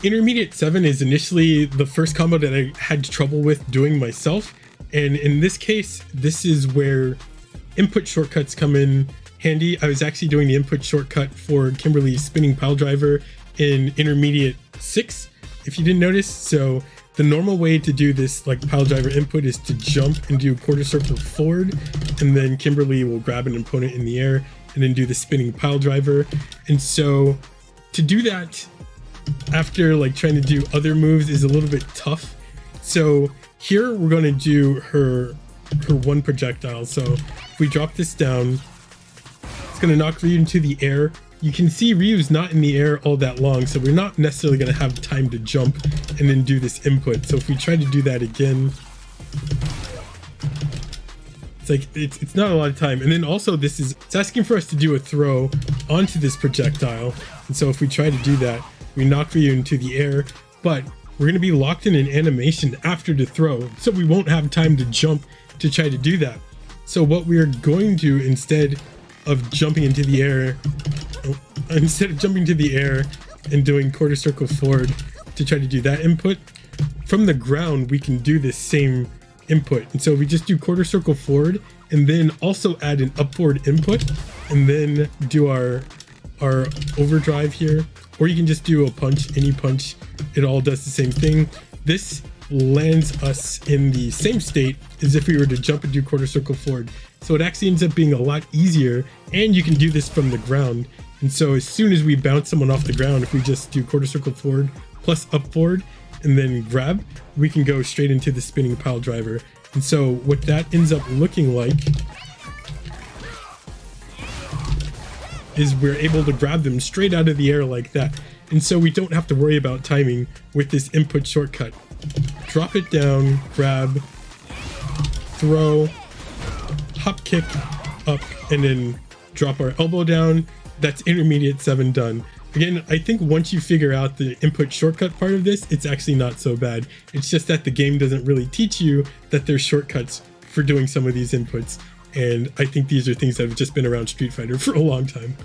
Intermediate 7 is initially the first combo that I had trouble with doing myself. And in this case, this is where input shortcuts come in handy. I was actually doing the input shortcut for Kimberly's spinning pile driver in Intermediate 6, if you didn't notice. So the normal way to do this like pile driver input is to jump and do quarter circle forward, and then Kimberly will grab an opponent in the air and then do the spinning pile driver. And so to do that after like trying to do other moves is a little bit tough. So here we're going to do her one projectile. So if we drop this down, it's going to knock Ryu into the air. You can see Ryu's not in the air all that long, so we're not necessarily going to have time to jump and then do this input. So if we try to do that again, it's like it's not a lot of time. And then also it's asking for us to do a throw onto this projectile. And so if we try to do that, we knock Ryu into the air, but we're going to be locked in an animation after the throw, so we won't have time to jump to try to do that. So what we're going to, instead of jumping into the air and doing quarter circle forward to try to do that input, from the ground we can do this same input. And so we just do quarter circle forward and then also add an upward input and then do our overdrive here, or you can just do a punch, any punch. It all does the same thing. This lands us in the same state as if we were to jump and do quarter circle forward. So it actually ends up being a lot easier, and you can do this from the ground. And so as soon as we bounce someone off the ground, if we just do quarter circle forward plus up forward and then grab, we can go straight into the spinning pile driver. And so what that ends up looking like is we're able to grab them straight out of the air like that. And so we don't have to worry about timing with this input shortcut. Drop it down, grab, throw, hop kick up, and then drop our elbow down. That's Intermediate 7 done. Again, I think once you figure out the input shortcut part of this, it's actually not so bad. It's just that the game doesn't really teach you that there's shortcuts for doing some of these inputs. And I think these are things that have just been around Street Fighter for a long time.